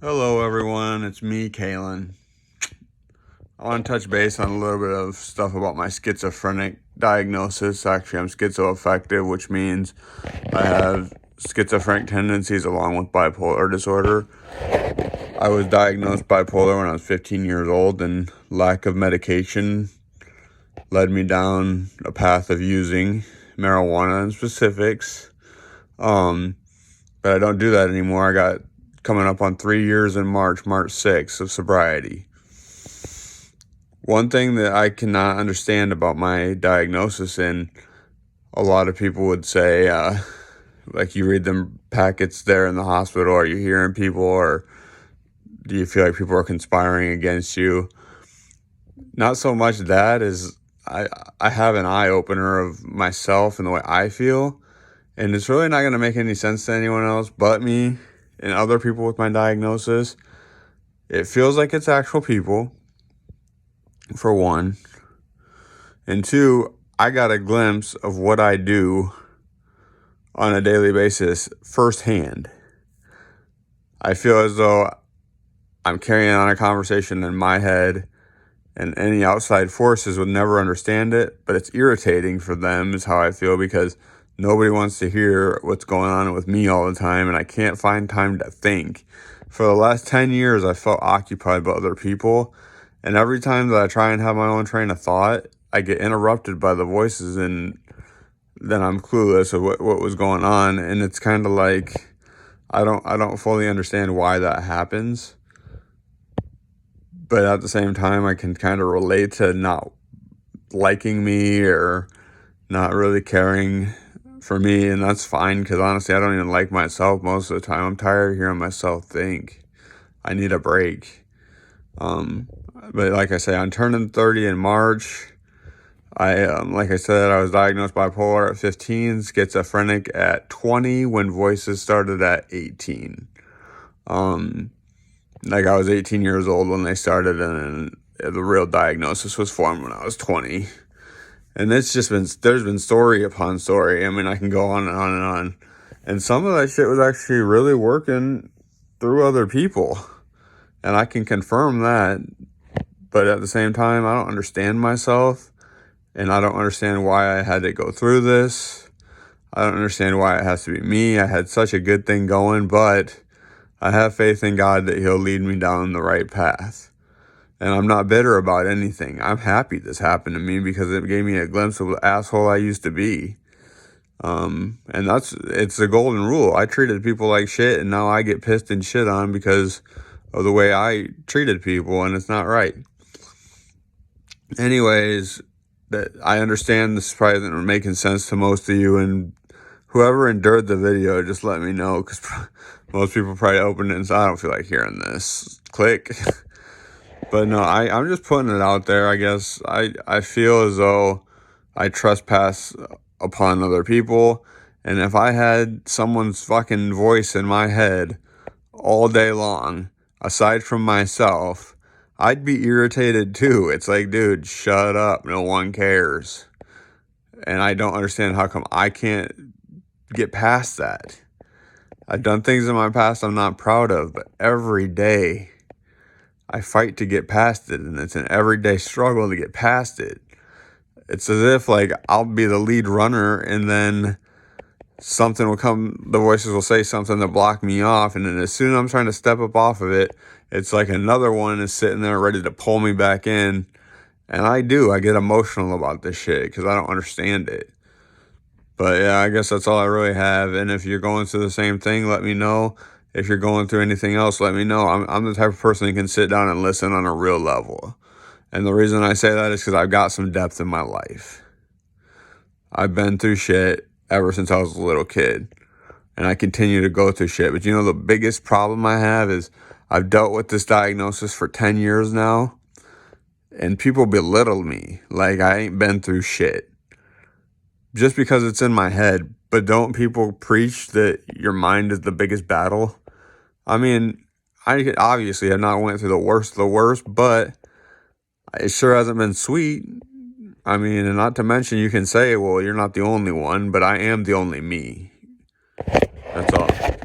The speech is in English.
Hello, everyone. It's me, Kalen. I want to touch base on a little bit of stuff about my schizophrenic diagnosis. Actually, I'm schizoaffective, which means I have schizophrenic tendencies along with bipolar disorder. I was diagnosed bipolar when I was 15 years old, and lack of medication led me down a path of using marijuana in specifics. But I don't do that anymore. I got coming up on 3 years in March 6th of sobriety. One thing that I cannot understand about my diagnosis, and a lot of people would say, like, you read them packets there in the hospital, are you hearing people, or do you feel like people are conspiring against you? Not so much that as I have an eye opener of myself and the way I feel, and it's really not going to make any sense to anyone else but me and other people with my diagnosis. It feels like it's actual people, for one. And two, I got a glimpse of what I do on a daily basis firsthand. I feel as though I'm carrying on a conversation in my head, and any outside forces would never understand it, but it's irritating for them is how I feel, because nobody wants to hear what's going on with me all the time, and I can't find time to think. For the last 10 years, I felt occupied by other people, and every time that I try and have my own train of thought, I get interrupted by the voices, and then I'm clueless of what was going on. And it's kind of like I don't fully understand why that happens, but at the same time I can kind of relate to not liking me or not really caring for me, and that's fine, because honestly I don't even like myself most of the time. I'm tired of hearing myself think. I need a break. But like I say, I'm turning 30 in March. Like I said, I was diagnosed bipolar at 15, schizophrenic at 20, when voices started at 18. Like, I was 18 years old when they started, and the real diagnosis was formed when I was 20. And there's been story upon story. I mean, I can go on and on and on. And some of that shit was actually really working through other people. And I can confirm that. But at the same time, I don't understand myself. And I don't understand why I had to go through this. I don't understand why it has to be me. I had such a good thing going, but I have faith in God that He'll lead me down the right path. And I'm not bitter about anything. I'm happy this happened to me, because it gave me a glimpse of the asshole I used to be. And it's the golden rule. I treated people like shit, and now I get pissed and shit on because of the way I treated people, and it's not right. Anyways, that I understand this probably isn't making sense to most of you, and whoever endured the video, just let me know, because most people probably opened it and said, I don't feel like hearing this. Click. But no, I'm just putting it out there. I guess I feel as though I trespass upon other people, and if I had someone's fucking voice in my head all day long, aside from myself, I'd be irritated too. It's like, dude, shut up. No one cares. And I don't understand how come I can't get past that. I've done things in my past I'm not proud of, but every day I fight to get past it, and it's an everyday struggle to get past it. It's as if, like, I'll be the lead runner, and then something will come, the voices will say something to block me off, and then as soon as I'm trying to step up off of it, it's like another one is sitting there ready to pull me back in. And I get emotional about this shit because I don't understand it. But yeah, I guess that's all I really have. And if you're going through the same thing, let me know. If you're going through anything else, let me know. I'm the type of person that can sit down and listen on a real level. And the reason I say that is because I've got some depth in my life. I've been through shit ever since I was a little kid. And I continue to go through shit. But you know, the biggest problem I have is I've dealt with this diagnosis for 10 years now. And people belittle me like I ain't been through shit, just because it's in my head. But don't people preach that your mind is the biggest battle? I mean, I obviously have not went through the worst of the worst, but it sure hasn't been sweet. I mean, and not to mention, you can say, well, you're not the only one, but I am the only me. That's all.